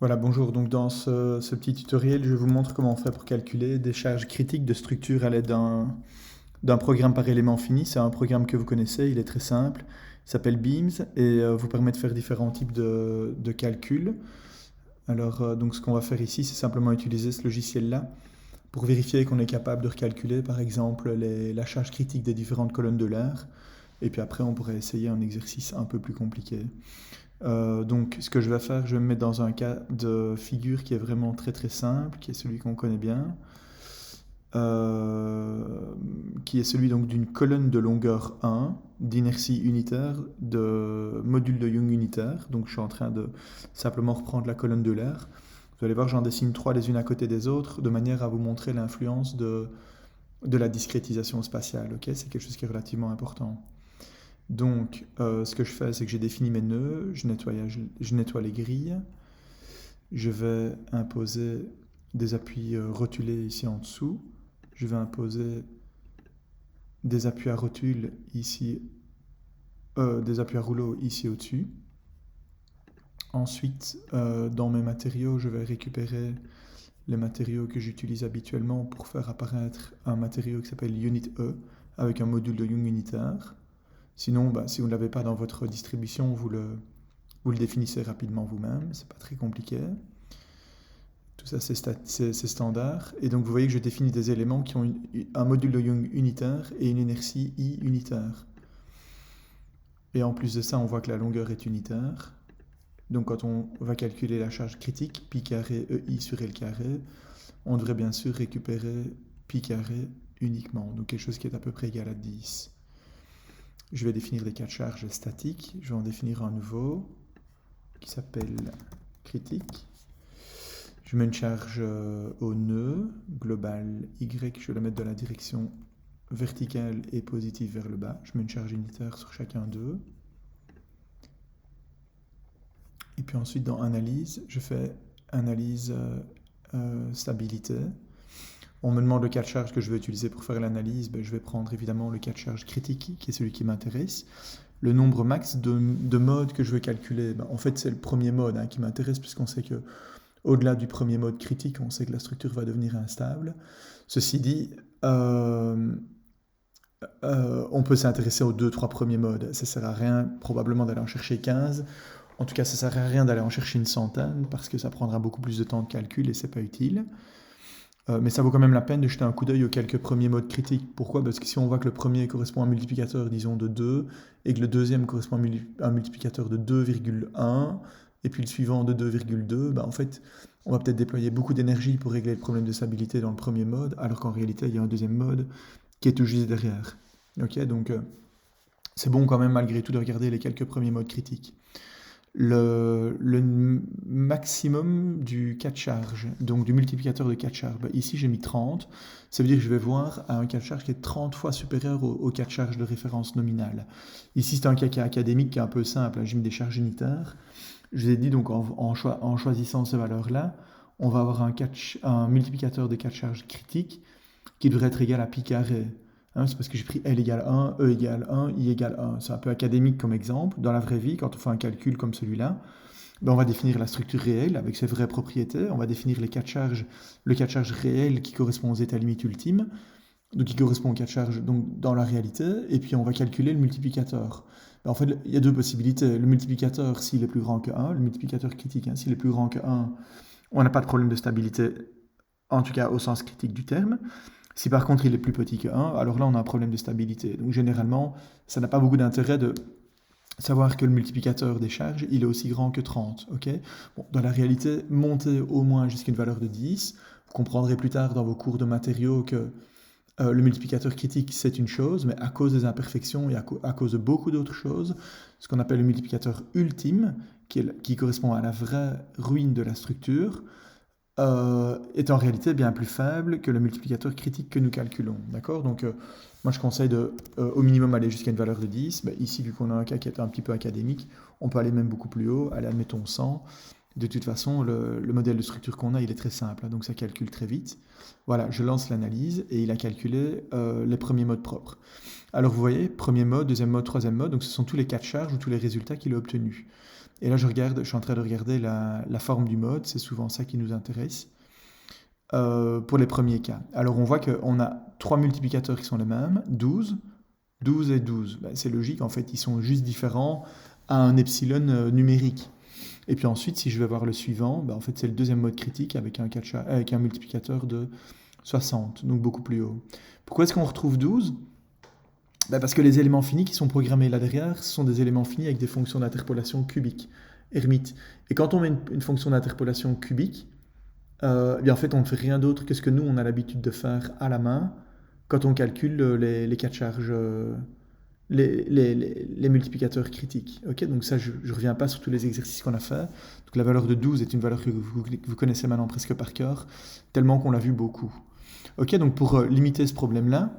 Voilà, bonjour. Donc dans ce petit tutoriel, je vous montre comment on fait pour calculer des charges critiques de structure à l'aide d'un programme par élément fini. C'est un programme que vous connaissez, il est très simple. Il s'appelle Beams et vous permet de faire différents types de calculs. Alors, donc ce qu'on va faire ici, c'est simplement utiliser ce logiciel-là pour vérifier qu'on est capable de recalculer, par exemple, la charge critique des différentes colonnes de l'air. Et puis après, on pourrait essayer un exercice un peu plus compliqué. Donc, ce que je vais faire, je vais me mettre dans un cas de figure qui est vraiment très très simple, qui est celui qu'on connaît bien, euh, qui est celui donc d'une colonne de longueur 1, d'inertie unitaire, de module de Young unitaire. Donc, je suis en train de simplement reprendre la colonne de l'air. Vous allez voir, j'en dessine trois les unes à côté des autres, de manière à vous montrer l'influence de la discrétisation spatiale. Ok, c'est quelque chose qui est relativement important. Donc, ce que je fais, c'est que j'ai défini mes nœuds, je nettoie les grilles, je vais imposer des appuis rotulés ici en dessous, je vais imposer des appuis à rotule ici, des appuis à rouleau ici au-dessus. Ensuite, dans mes matériaux, je vais récupérer les matériaux que j'utilise habituellement pour faire apparaître un matériau qui s'appelle Unit E avec un module de Young unitaire. Sinon, si vous ne l'avez pas dans votre distribution, vous le définissez rapidement vous-même, c'est pas très compliqué. Tout ça, c'est standard. Et donc, vous voyez que je définis des éléments qui ont un module de Young unitaire et une inertie I unitaire. Et en plus de ça, on voit que la longueur est unitaire. Donc, quand on va calculer la charge critique, pi carré EI sur L carré, on devrait bien sûr récupérer pi carré uniquement. Donc, quelque chose qui est à peu près égal à 10. Je vais définir des cas de charge statiques. Je vais en définir un nouveau qui s'appelle critique. Je mets une charge au nœud, global Y, je vais la mettre dans la direction verticale et positive vers le bas. Je mets une charge unitaire sur chacun d'eux. Et puis ensuite, dans analyse, je fais analyse stabilité. On me demande le cas de charge que je vais utiliser pour faire l'analyse. Je vais prendre évidemment le cas de charge critique, qui est celui qui m'intéresse. Le nombre max de modes que je veux calculer, en fait, c'est le premier mode qui m'intéresse, puisqu'on sait que au-delà du premier mode critique, on sait que la structure va devenir instable. Ceci dit, on peut s'intéresser aux 2-3 premiers modes. Ça ne sert à rien probablement d'aller en chercher 15. En tout cas, ça ne sert à rien d'aller en chercher une centaine parce que ça prendra beaucoup plus de temps de calcul et c'est pas utile. Mais ça vaut quand même la peine de jeter un coup d'œil aux quelques premiers modes critiques. Pourquoi? Parce que si on voit que le premier correspond à un multiplicateur, disons, de 2, et que le deuxième correspond à un multiplicateur de 2,1, et puis le suivant de 2,2, en fait, on va peut-être déployer beaucoup d'énergie pour régler le problème de stabilité dans le premier mode, alors qu'en réalité, il y a un deuxième mode qui est tout juste derrière. Ok, donc c'est bon quand même malgré tout de regarder les quelques premiers modes critiques. Le maximum du cas de charge, donc du multiplicateur de cas de charge, ici j'ai mis 30, ça veut dire que je vais voir un cas de charge qui est 30 fois supérieur au cas de charge de référence nominale. Ici c'est un cas académique qui est un peu simple, j'ai mis des charges unitaires. Je vous ai dit donc en choisissant ces valeurs-là, on va avoir un multiplicateur de cas de charge critique qui devrait être égal à pi carré. C'est parce que j'ai pris L égale 1, E égale 1, I égale 1. C'est un peu académique comme exemple. Dans la vraie vie, quand on fait un calcul comme celui-là, on va définir la structure réelle avec ses vraies propriétés. On va définir les cas de charge, le cas de charge réel qui correspond aux états limites ultimes, donc qui correspond au cas de charge donc, dans la réalité, et puis on va calculer le multiplicateur. En fait, il y a deux possibilités. Le multiplicateur, s'il est plus grand que 1, le multiplicateur critique, s'il est plus grand que 1, on n'a pas de problème de stabilité, en tout cas au sens critique du terme. Si par contre il est plus petit que 1, alors là on a un problème de stabilité. Donc généralement, ça n'a pas beaucoup d'intérêt de savoir que le multiplicateur des charges, il est aussi grand que 30. Okay, bon, dans la réalité, montez au moins jusqu'à une valeur de 10. Vous comprendrez plus tard dans vos cours de matériaux que le multiplicateur critique, c'est une chose, mais à cause des imperfections et à cause de beaucoup d'autres choses, ce qu'on appelle le multiplicateur ultime, qui correspond à la vraie ruine de la structure, est en réalité bien plus faible que le multiplicateur critique que nous calculons. D'accord? Donc, moi, je conseille au minimum aller jusqu'à une valeur de 10. Ici, vu qu'on a un cas qui est un petit peu académique, on peut aller même beaucoup plus haut, aller, admettons, 100. De toute façon, le modèle de structure qu'on a, il est très simple, donc ça calcule très vite. Voilà, je lance l'analyse et il a calculé les premiers modes propres. Alors, vous voyez, premier mode, deuxième mode, troisième mode, donc ce sont tous les cas de charge ou tous les résultats qu'il a obtenus. Et là, je suis en train de regarder la forme du mode, c'est souvent ça qui nous intéresse, pour les premiers cas. Alors, on voit qu'on a trois multiplicateurs qui sont les mêmes, 12, 12 et 12. Ben, c'est logique, en fait, ils sont juste différents à un epsilon numérique. Et puis ensuite, si je vais voir le suivant, ben, en fait, c'est le deuxième mode critique avec un multiplicateur de 60, donc beaucoup plus haut. Pourquoi est-ce qu'on retrouve 12? Ben, parce que les éléments finis qui sont programmés là derrière, ce sont des éléments finis avec des fonctions d'interpolation cubiques, Hermite. Et quand on met une fonction d'interpolation cubique, bien en fait, on ne fait rien d'autre que ce que nous, on a l'habitude de faire à la main quand on calcule les cas de charge, les multiplicateurs critiques. Ok, donc ça, je ne reviens pas sur tous les exercices qu'on a fait. Donc la valeur de 12 est une valeur que vous connaissez maintenant presque par cœur, tellement qu'on l'a vu beaucoup. Ok, donc pour limiter ce problème-là,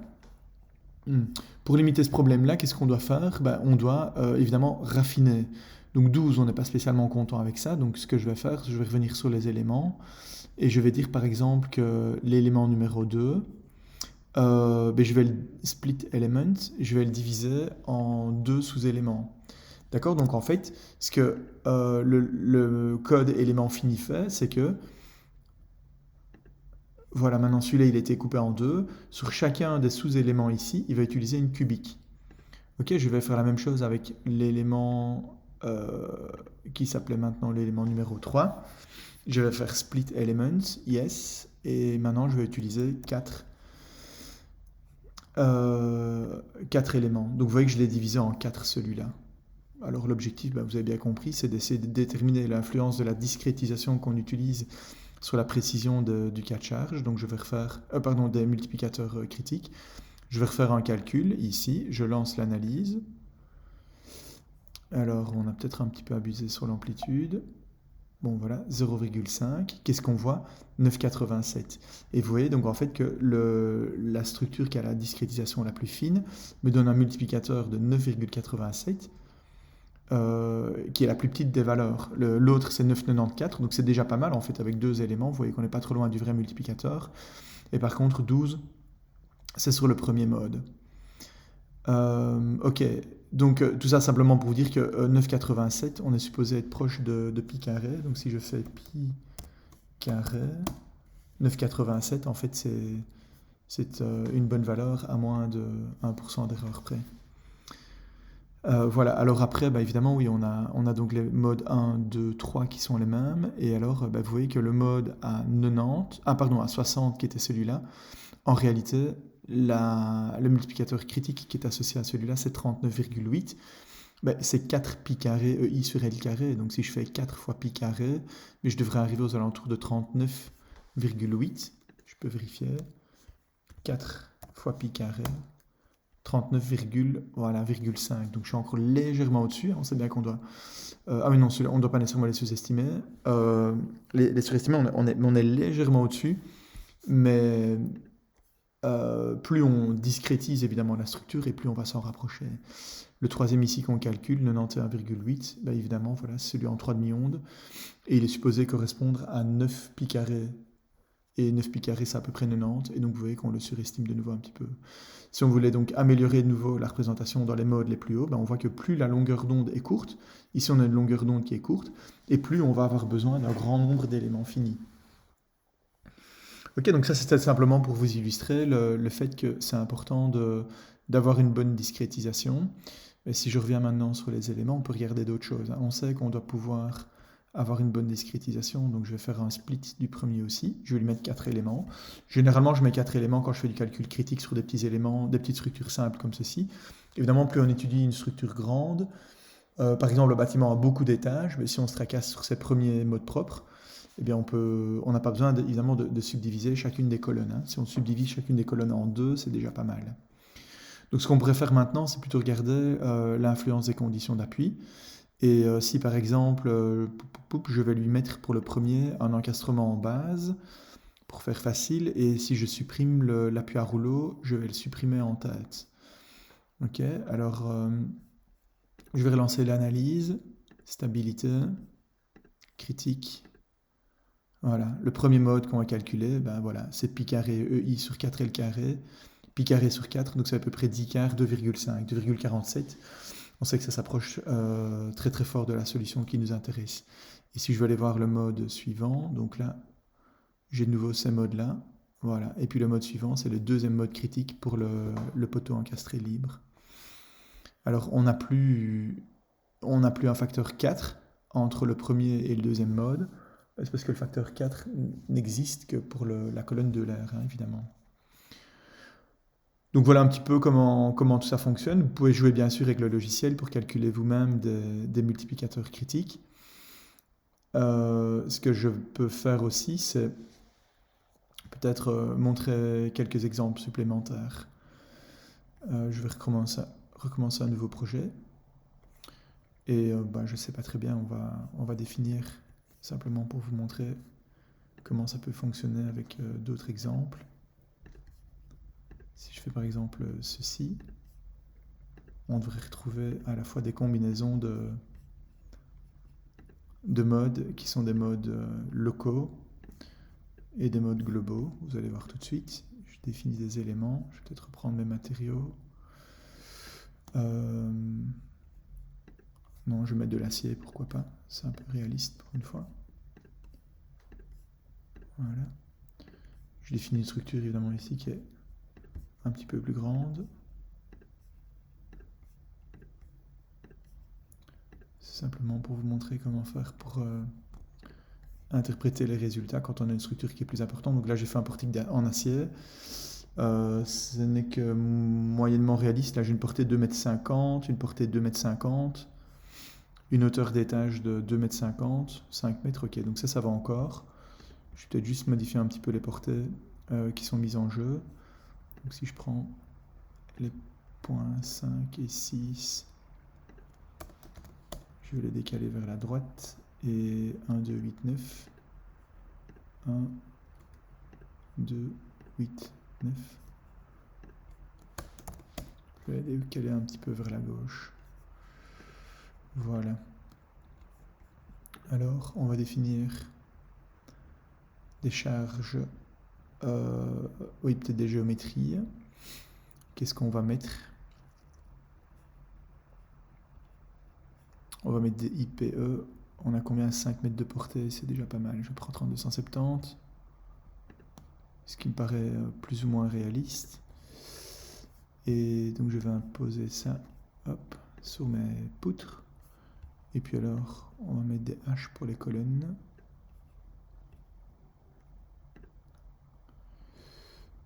qu'est-ce qu'on doit faire? Ben, on doit évidemment raffiner. Donc 12, on n'est pas spécialement content avec ça. Donc ce que je vais faire, je vais revenir sur les éléments. Et je vais dire par exemple que l'élément numéro 2, ben, je vais le split element, je vais le diviser en deux sous-éléments. D'accord? Donc en fait, ce que le code élément fini fait, c'est que, voilà, maintenant celui-là, il a été coupé en deux. Sur chacun des sous-éléments ici, il va utiliser une cubique. Ok, je vais faire la même chose avec l'élément qui s'appelait maintenant l'élément numéro 3. Je vais faire split element, yes, et maintenant je vais utiliser 4 éléments. Donc vous voyez que je l'ai divisé en 4 celui-là. Alors l'objectif, vous avez bien compris, c'est d'essayer de déterminer l'influence de la discrétisation qu'on utilise sur la précision du cas de charge. Donc je vais refaire, des multiplicateurs critiques. Je vais refaire un calcul ici, je lance l'analyse. Alors on a peut-être un petit peu abusé sur l'amplitude. Bon voilà, 0,5. Qu'est-ce qu'on voit? 9,87. Et vous voyez donc en fait que la structure qui a la discrétisation la plus fine me donne un multiplicateur de 9,87 qui est la plus petite des valeurs. L'autre c'est 9,94, donc c'est déjà pas mal en fait avec deux éléments. Vous voyez qu'on n'est pas trop loin du vrai multiplicateur. Et par contre 12, c'est sur le premier mode. Ok, donc tout ça simplement pour vous dire que 9,87, on est supposé être proche de pi carré. Donc si je fais pi carré, 9,87, en fait c'est une bonne valeur à moins de 1% d'erreur près. Voilà, alors après, évidemment, oui, on a donc les modes 1, 2, 3 qui sont les mêmes. Et alors, vous voyez que le mode à 60 qui était celui-là, en réalité, le multiplicateur critique qui est associé à celui-là, c'est 39,8. C'est 4 pi carré EI sur L carré. Donc si je fais 4 fois pi carré, je devrais arriver aux alentours de 39,8. Je peux vérifier. 4 fois pi carré. 39,5. Donc je suis encore légèrement au-dessus. On sait bien qu'on doit... ah oui non, on ne doit pas nécessairement les sous-estimer. Les surestimer, on est légèrement au-dessus. Mais plus on discrétise évidemment la structure et plus on va s'en rapprocher. Le troisième ici qu'on calcule, 91,8, évidemment, voilà, c'est celui en 3 demi-ondes. Et il est supposé correspondre à 9 pi carré. Et 9 pi carré, c'est à peu près 90. Et donc vous voyez qu'on le surestime de nouveau un petit peu. Si on voulait donc améliorer de nouveau la représentation dans les modes les plus hauts, on voit que plus la longueur d'onde est courte, ici on a une longueur d'onde qui est courte, et plus on va avoir besoin d'un grand nombre d'éléments finis. Ok, donc ça c'était simplement pour vous illustrer le fait que c'est important d'avoir une bonne discrétisation. Et si je reviens maintenant sur les éléments, on peut regarder d'autres choses. On sait qu'on doit pouvoir avoir une bonne discrétisation, donc je vais faire un split du premier aussi. Je vais lui mettre 4 éléments. Généralement, je mets 4 éléments quand je fais du calcul critique sur des petits éléments, des petites structures simples comme ceci. Évidemment, plus on étudie une structure grande, par exemple le bâtiment a beaucoup d'étages, mais si on se tracasse sur ses premiers modes propres, eh bien on n'a pas besoin évidemment de subdiviser chacune des colonnes. Hein. Si on subdivise chacune des colonnes en 2, c'est déjà pas mal. Donc ce qu'on pourrait faire maintenant, c'est plutôt regarder l'influence des conditions d'appui. Et si par exemple, je vais lui mettre pour le premier un encastrement en base, pour faire facile, et si je supprime l'appui à rouleau, je vais le supprimer en tête. Ok, alors je vais relancer l'analyse, stabilité, critique. Voilà, le premier mode qu'on va calculer, voilà, c'est pi carré EI sur 4L carré, pi carré sur 4, donc c'est à peu près 10 quarts, 2,5, 2,47. on sait que ça s'approche très très fort de la solution qui nous intéresse. Ici, je vais aller voir le mode suivant. Donc là, j'ai de nouveau ces modes-là. Voilà. Et puis le mode suivant, c'est le deuxième mode critique pour le poteau encastré libre. Alors, on n'a plus un facteur 4 entre le premier et le deuxième mode. C'est parce que le facteur 4 n'existe que pour la colonne de l'air, hein, évidemment. Donc voilà un petit peu comment tout ça fonctionne. Vous pouvez jouer bien sûr avec le logiciel pour calculer vous-même des multiplicateurs critiques. Ce que je peux faire aussi, c'est peut-être montrer quelques exemples supplémentaires. Je vais recommencer un nouveau projet. Et je ne sais pas très bien, on va définir simplement pour vous montrer comment ça peut fonctionner avec d'autres exemples. Si je fais par exemple ceci, on devrait retrouver à la fois des combinaisons de modes qui sont des modes locaux et des modes globaux. Vous allez voir tout de suite. Je définis des éléments. Je vais peut-être reprendre mes matériaux. Non, je vais mettre de l'acier, pourquoi pas. C'est un peu réaliste pour une fois. Voilà. Je définis une structure évidemment ici qui est un petit peu plus grande. C'est simplement pour vous montrer comment faire pour interpréter les résultats quand on a une structure qui est plus importante. Donc là, j'ai fait un portique en acier. Ce n'est que moyennement réaliste. Là, j'ai une portée de 2,50 m, une portée de 2,50 m, une hauteur d'étage de 2,50 m, 5 mètres. Ok, donc ça va encore. Je vais peut-être juste modifier un petit peu les portées qui sont mises en jeu. Donc si je prends les points 5 et 6, je vais les décaler vers la droite. Et 1, 2, 8, 9. 1, 2, 8, 9. Je vais les décaler un petit peu vers la gauche. Voilà. Alors, on va définir des charges, oui, peut-être des géométries. Qu'est-ce qu'on va mettre? On va mettre des IPE. On a combien? 5 mètres de portée, c'est déjà pas mal. Je prends 3270. Ce qui me paraît plus ou moins réaliste. Et donc je vais imposer ça, hop, sur mes poutres. Et puis alors, on va mettre des H pour les colonnes.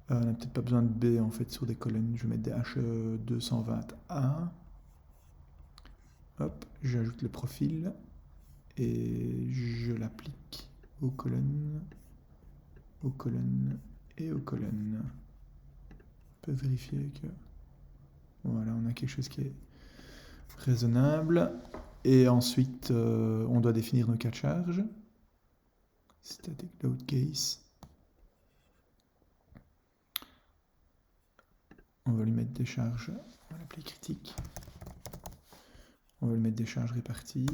On n'a peut-être pas besoin de B en fait sur des colonnes. Je vais mettre des H 220A. Hop, j'ajoute le profil et je l'applique aux colonnes et aux colonnes. On peut vérifier que voilà, on a quelque chose qui est raisonnable. Et ensuite, on doit définir nos cas de charge. Static load case. On va lui mettre des charges, on va l'appeler critique. On va lui mettre des charges réparties.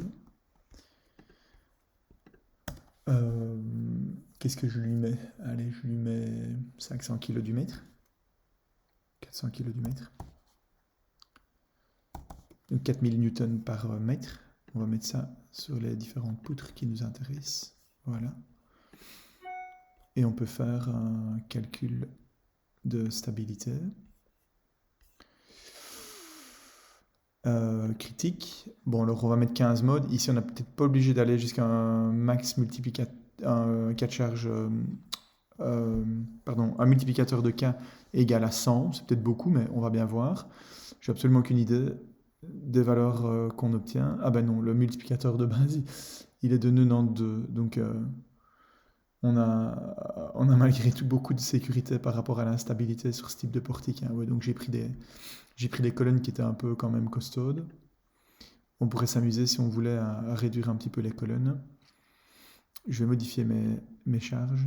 Qu'est-ce que je lui mets? Allez, je lui mets 500 kg du mètre. 400 kg du mètre. Donc 4000 newtons par mètre. On va mettre ça sur les différentes poutres qui nous intéressent. Voilà. Et on peut faire un calcul de stabilité. Critique. Bon, alors on va mettre 15 modes. Ici, on n'est peut-être pas obligé d'aller jusqu'à un max multiplicateur, un cas de charge, un multiplicateur de K égale à 100. C'est peut-être beaucoup, mais on va bien voir. J'ai absolument aucune idée des valeurs qu'on obtient. Ah ben non, le multiplicateur de base, il est de 92. Donc, on a malgré tout beaucoup de sécurité par rapport à l'instabilité sur ce type de portique. Hein. Ouais, donc j'ai pris des colonnes qui étaient un peu quand même costaudes. On pourrait s'amuser si on voulait à réduire un petit peu les colonnes. Je vais modifier mes charges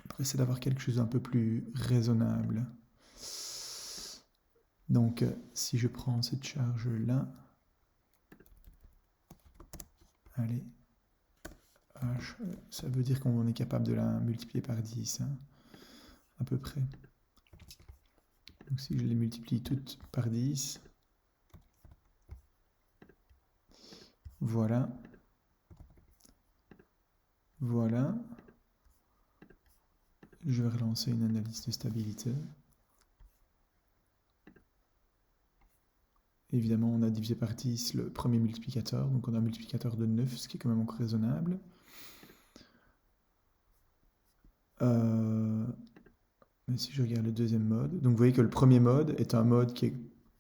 pour essayer d'avoir quelque chose d'un peu plus raisonnable. Donc si je prends cette charge là, allez, H, ça veut dire qu'on est capable de la multiplier par 10, hein, à peu près. Donc si je les multiplie toutes par 10, Voilà. Voilà. Je vais relancer une analyse de stabilité. Évidemment, on a divisé par 10 le premier multiplicateur, donc on a un multiplicateur de 9, ce qui est quand même encore raisonnable. Mais si je regarde le deuxième mode, donc vous voyez que le premier mode est un mode qui est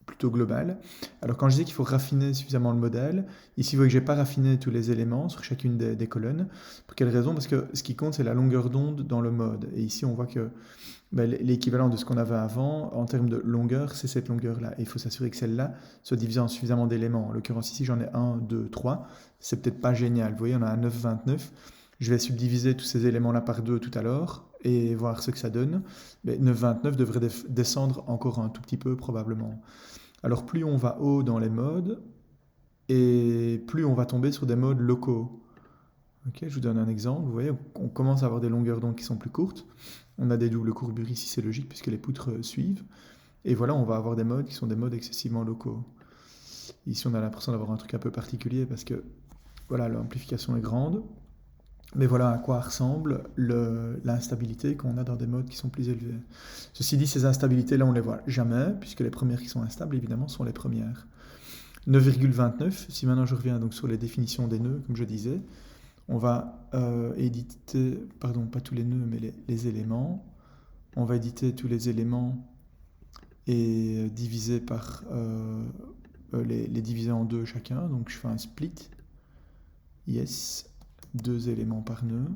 plutôt global. Alors quand je dis qu'il faut raffiner suffisamment le modèle, ici vous voyez que je n'ai pas raffiné tous les éléments sur chacune des colonnes. Pour quelle raison? Parce que ce qui compte c'est la longueur d'onde dans le mode. Et ici on voit que l'équivalent de ce qu'on avait avant en termes de longueur, c'est cette longueur-là. Et il faut s'assurer que celle-là soit divisée en suffisamment d'éléments. En l'occurrence ici j'en ai 1, 2, 3. C'est peut-être pas génial. Vous voyez on a un 9, 29. Je vais subdiviser tous ces éléments-là par 2 tout à l'heure et voir ce que ça donne. Mais 9,29 devrait descendre encore un tout petit peu probablement. Alors plus on va haut dans les modes, et plus on va tomber sur des modes locaux. Ok, je vous donne un exemple. Vous voyez, on commence à avoir des longueurs d'onde qui sont plus courtes. On a des doubles courbures ici, c'est logique puisque les poutres suivent. Et voilà, on va avoir des modes qui sont des modes excessivement locaux. Ici, on a l'impression d'avoir un truc un peu particulier parce que voilà, l'amplification est grande. Mais voilà à quoi ressemble l'instabilité qu'on a dans des modes qui sont plus élevés. Ceci dit, ces instabilités-là, on ne les voit jamais, puisque les premières qui sont instables, évidemment, sont les premières. 9,29, si maintenant je reviens donc sur les définitions des nœuds, comme je disais, on va éditer, pardon, pas tous les nœuds, mais les éléments. On va éditer tous les éléments et diviser par les diviser en deux chacun. Donc je fais un split. Yes. 2 éléments par nœud.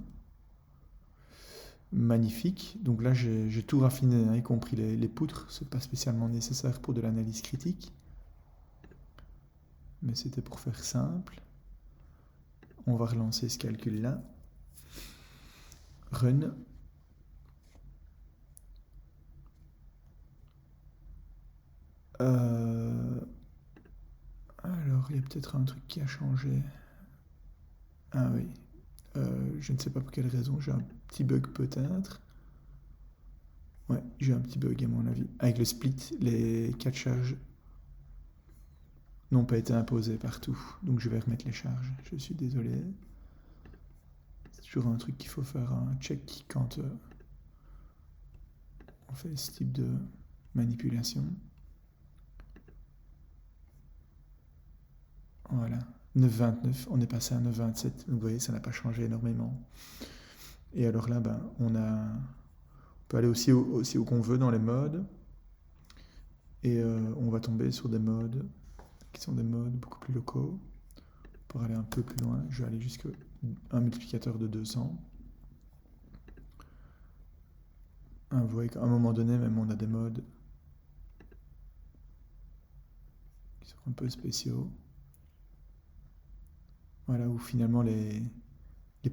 Magnifique. Donc là, j'ai tout raffiné, hein, y compris les poutres. C'est pas spécialement nécessaire pour de l'analyse critique. Mais c'était pour faire simple. On va relancer ce calcul-là. Run. Alors, il y a peut-être un truc qui a changé. Ah oui. Je ne sais pas pour quelle raison. J'ai un petit bug peut-être. Ouais, j'ai un petit bug à mon avis. Avec le split, les 4 charges n'ont pas été imposées partout. Donc je vais remettre les charges. Je suis désolé. C'est toujours un truc qu'il faut faire un check quand on fait ce type de manipulation. Voilà. 9,29, on est passé à 9,27. Donc vous voyez, ça n'a pas changé énormément. Et alors là, ben, on peut aller aussi où qu'on veut dans les modes. Et on va tomber sur des modes qui sont des modes beaucoup plus locaux. Pour aller un peu plus loin, je vais aller jusqu'à un multiplicateur de 200. Vous voyez qu'à un moment donné, même on a des modes qui sont un peu spéciaux. Voilà, où finalement les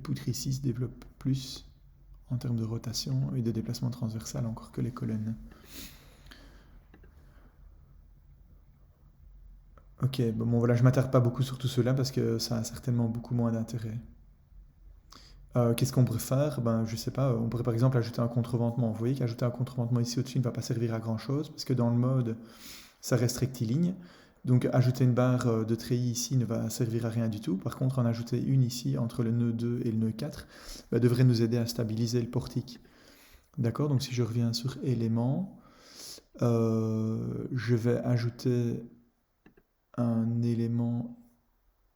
poutres ici se développent plus en termes de rotation et de déplacement transversal encore que les colonnes. Ok, bon voilà, je ne m'attarde pas beaucoup sur tout cela parce que ça a certainement beaucoup moins d'intérêt. Qu'est-ce qu'on pourrait faire? Ben, je sais pas, on pourrait par exemple ajouter un contreventement. Vous voyez qu'ajouter un contreventement ici au-dessus ne va pas servir à grand chose parce que dans le mode, ça reste rectiligne. Donc ajouter une barre de treillis ici ne va servir à rien du tout. Par contre, en ajouter une ici entre le nœud 2 et le nœud 4 devrait nous aider à stabiliser le portique. D'accord? Donc si je reviens sur éléments, je vais ajouter un élément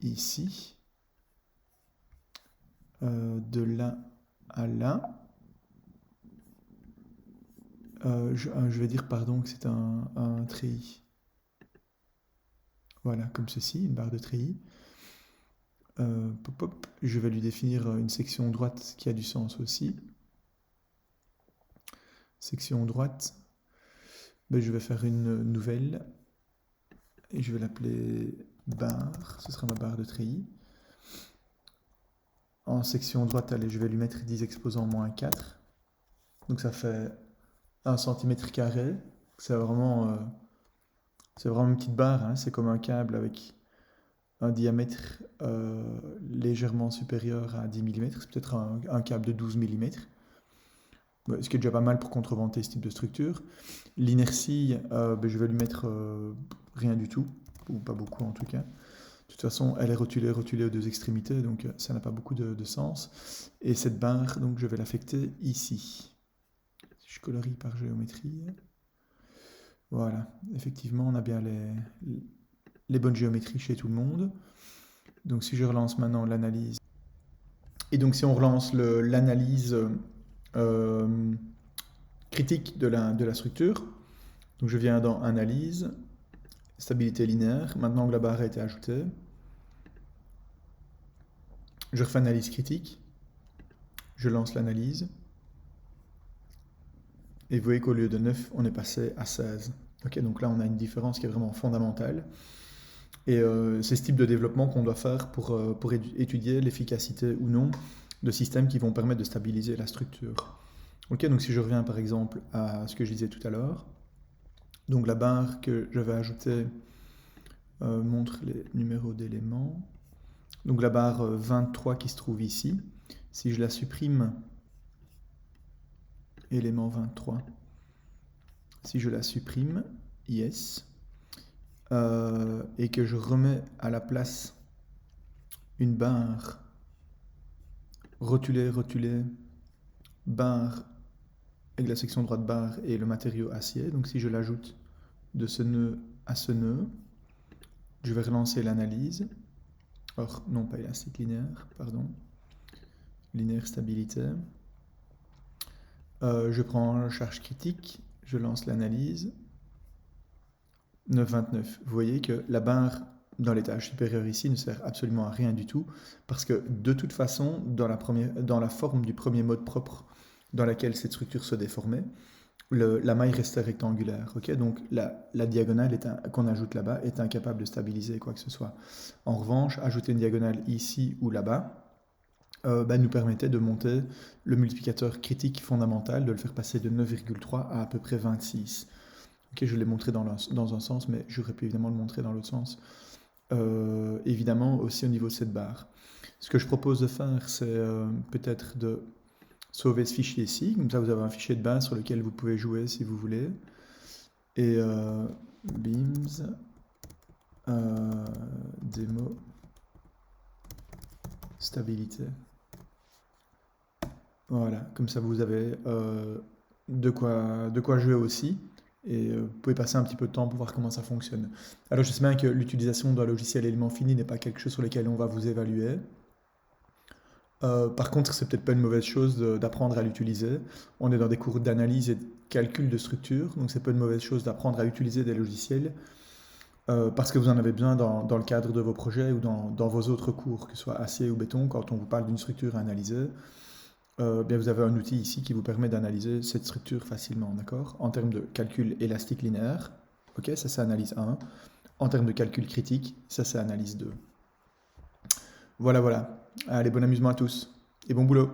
ici, de là à là. Je vais dire, pardon, que c'est un treillis. Voilà, comme ceci, une barre de treillis. Je vais lui définir une section droite qui a du sens aussi. Section droite, je vais faire une nouvelle et je vais l'appeler barre, ce sera ma barre de treillis. En section droite, allez, je vais lui mettre 10 exposants moins 4. Donc ça fait 1 cm². C'est vraiment une petite barre, hein. C'est comme un câble avec un diamètre légèrement supérieur à 10 mm. C'est peut-être un câble de 12 mm. Ce qui est déjà pas mal pour contreventer ce type de structure. L'inertie, je vais lui mettre rien du tout, ou pas beaucoup en tout cas. De toute façon, elle est rotulée aux deux extrémités, donc ça n'a pas beaucoup de sens. Et cette barre, donc je vais l'affecter ici. Si je colorie par géométrie, voilà, effectivement, on a bien les bonnes géométries chez tout le monde. Donc si je relance maintenant l'analyse, et donc si on relance l'analyse critique de la structure, donc je viens dans Analyse, Stabilité linéaire, maintenant que la barre a été ajoutée, je refais Analyse critique, je lance l'analyse, et vous voyez qu'au lieu de 9, on est passé à 16. Ok, donc là on a une différence qui est vraiment fondamentale. Et c'est ce type de développement qu'on doit faire pour étudier l'efficacité ou non de systèmes qui vont permettre de stabiliser la structure. Ok, donc si je reviens par exemple à ce que je disais tout à l'heure, donc la barre que j'avais ajoutée montre les numéros d'éléments. Donc la barre 23 qui se trouve ici, si je la supprime, élément 23, si je la supprime, yes, et que je remets à la place une barre rotulée, barre avec la section droite barre et le matériau acier. Donc si je l'ajoute de ce nœud à ce nœud, je vais relancer l'analyse. Or, non pas élastique linéaire, pardon. Linéaire stabilité. Je prends la charge critique, je lance l'analyse. 9,29. Vous voyez que la barre dans l'étage supérieur ici ne sert absolument à rien du tout, parce que de toute façon, dans la forme du premier mode propre dans laquelle cette structure se déformait, la maille restait rectangulaire. Okay, donc la diagonale qu'on ajoute là-bas est incapable de stabiliser quoi que ce soit. En revanche, ajouter une diagonale ici ou là-bas nous permettait de monter le multiplicateur critique fondamental, de le faire passer de 9,3 à peu près 26. Ok, je l'ai montré dans un sens, mais j'aurais pu évidemment le montrer dans l'autre sens. Évidemment aussi au niveau de cette barre. Ce que je propose de faire, c'est peut-être de sauver ce fichier ici, comme ça vous avez un fichier de base sur lequel vous pouvez jouer si vous voulez. Et beams démo stabilité. Voilà, comme ça vous avez de quoi jouer aussi. Et vous pouvez passer un petit peu de temps pour voir comment ça fonctionne. Alors je sais bien que l'utilisation d'un logiciel élément fini n'est pas quelque chose sur lequel on va vous évaluer. Par contre, c'est peut-être pas une mauvaise chose d'apprendre à l'utiliser. On est dans des cours d'analyse et de calcul de structure, donc c'est pas une mauvaise chose d'apprendre à utiliser des logiciels parce que vous en avez besoin dans le cadre de vos projets ou dans vos autres cours, que ce soit acier ou béton, quand on vous parle d'une structure à analyser. Bien vous avez un outil ici qui vous permet d'analyser cette structure facilement, d'accord? En termes de calcul élastique linéaire, ok, ça c'est analyse 1. En termes de calcul critique, ça c'est analyse 2. Voilà, voilà. Allez, bon amusement à tous et bon boulot.